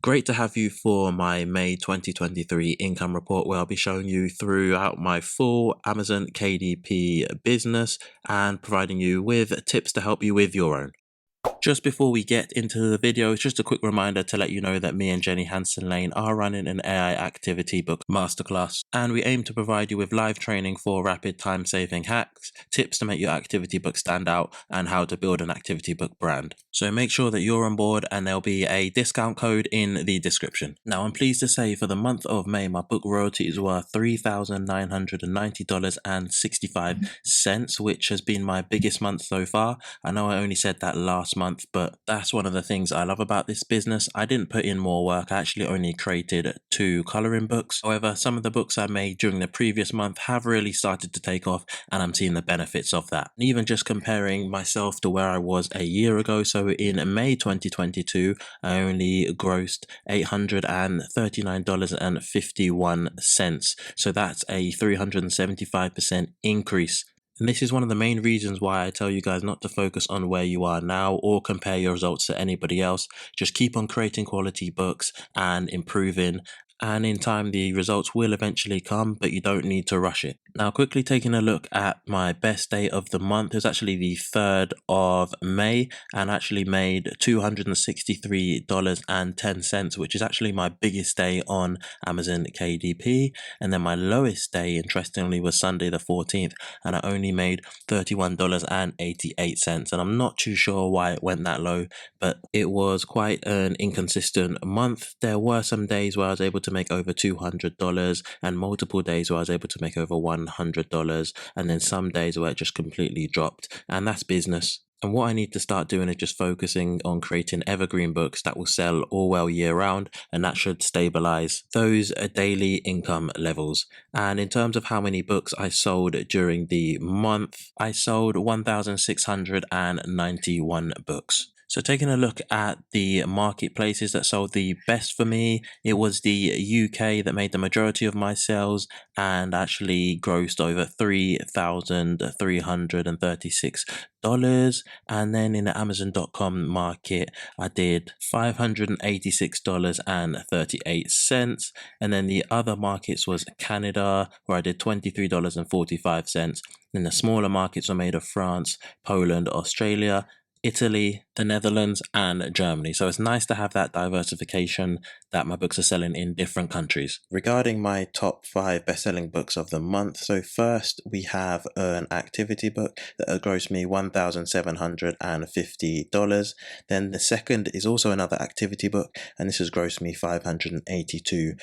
Great to have you for my May 2023 income report, where I'll be showing you throughout my full Amazon KDP business and providing you with tips to help you with your own. Just before we get into the video, it's just a quick reminder to let you know that me and Jenny Hansen-Lane are running an AI activity book masterclass, and we aim to provide you with live training for rapid time-saving hacks, tips to make your activity book stand out, and how to build an activity book brand. So make sure that you're on board, and there'll be a discount code in the description. Now, I'm pleased to say for the month of May, my book royalties were $3,990.65, which has been my biggest month so far. I know I only said that last month, but that's one of the things I love about this business. I didn't put in more work. I actually only created 2 coloring books. However, some of the books I made during the previous month have really started to take off, and I'm seeing the benefits of that. And even just comparing myself to where I was a year ago, so in May 2022, I only grossed $839.51. So that's a 375% increase. And this is one of the main reasons why I tell you guys not to focus on where you are now or compare your results to anybody else. Just keep on creating quality books and improving. And in time, the results will eventually come, but you don't need to rush it. Now, quickly taking a look at my best day of the month, it was actually the 3rd of May, and actually made $263.10, which is actually my biggest day on Amazon KDP. And then my lowest day, interestingly, was Sunday the 14th, and I only made $31.88. And I'm not too sure why it went that low, but it was quite an inconsistent month. There were some days where I was able to make over $200, and multiple days where I was able to make over $100, and then some days where it just completely dropped, and that's business. And what I need to start doing is just focusing on creating evergreen books that will sell all well year round, and that should stabilize those daily income levels. And in terms of how many books I sold during the month, I sold 1,691 books. So taking a look at the marketplaces that sold the best for me, it was the UK that made the majority of my sales and actually grossed over $3,336. And then in the Amazon.com market, I did $586.38. And then the other markets was Canada, where I did $23.45. Then the smaller markets were made of France, Poland, Australia, Italy, the Netherlands, and Germany. So it's nice to have that diversification that my books are selling in different countries. Regarding my top 5 best-selling books of the month, so first we have an activity book that grossed me $1,750. Then the second is also another activity book, and this has grossed me $582.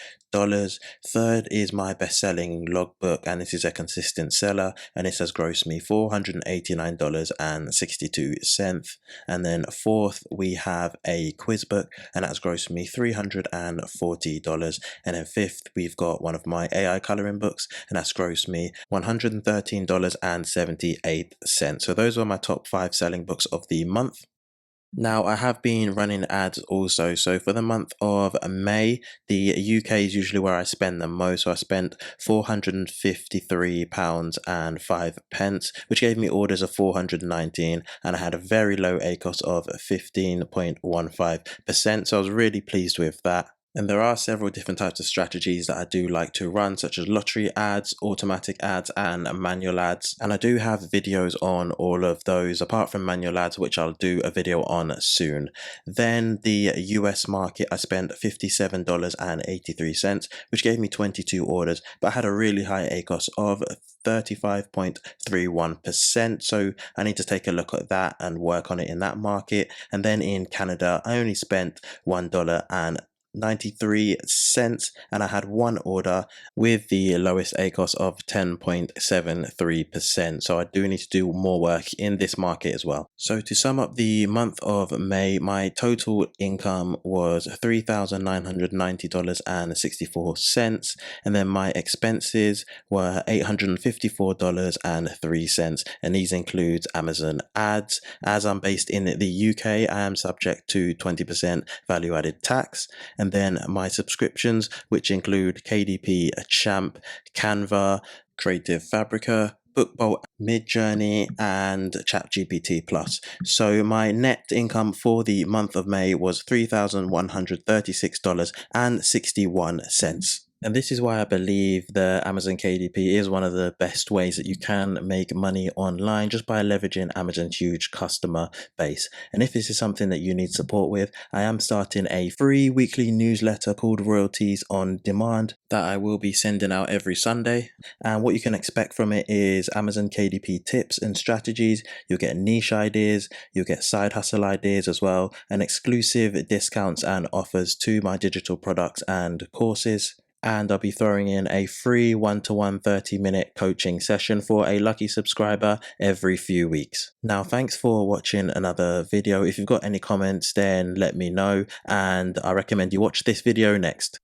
Third is my best-selling logbook, and this is a consistent seller, and this has grossed me $489.62. And then fourth, we have a quiz book, and that's grossed me $340. And then fifth, we've got one of my AI coloring books, and that's grossed me $113.78. So those were my top 5 selling books of the month. Now, I have been running ads also. So for the month of May, the UK is usually where I spend the most. So I spent £453.05, which gave me orders of 419, and I had a very low ACOS of 15.15%. So I was really pleased with that. And there are several different types of strategies that I do like to run, such as lottery ads, automatic ads, and manual ads. And I do have videos on all of those, apart from manual ads, which I'll do a video on soon. Then the US market, I spent $57.83, which gave me 22 orders, but I had a really high ACOS of 35.31%. So I need to take a look at that and work on it in that market. And then in Canada, I only spent $1.93, and I had one order with the lowest ACOS of 10.73%. So I do need to do more work in this market as well. So to sum up the month of May, my total income was $3,990.64, and then my expenses were $854.03, and these include Amazon ads. As I'm based in the UK, I am subject to 20% value-added tax. And then my subscriptions, which include KDP, Champ, Canva, Creative Fabrica, BookBolt, Midjourney, and ChatGPT Plus. So my net income for the month of May was $3,136.61. And this is why I believe the Amazon KDP is one of the best ways that you can make money online, just by leveraging Amazon's huge customer base. And if this is something that you need support with, I am starting a free weekly newsletter called Royalties on Demand that I will be sending out every Sunday. And what you can expect from it is Amazon KDP tips and strategies. You'll get niche ideas, you'll get side hustle ideas as well, and exclusive discounts and offers to my digital products and courses. And I'll be throwing in a free 1-to-1 30-minute coaching session for a lucky subscriber every few weeks. Now, thanks for watching another video. If you've got any comments, then let me know, and I recommend you watch this video next.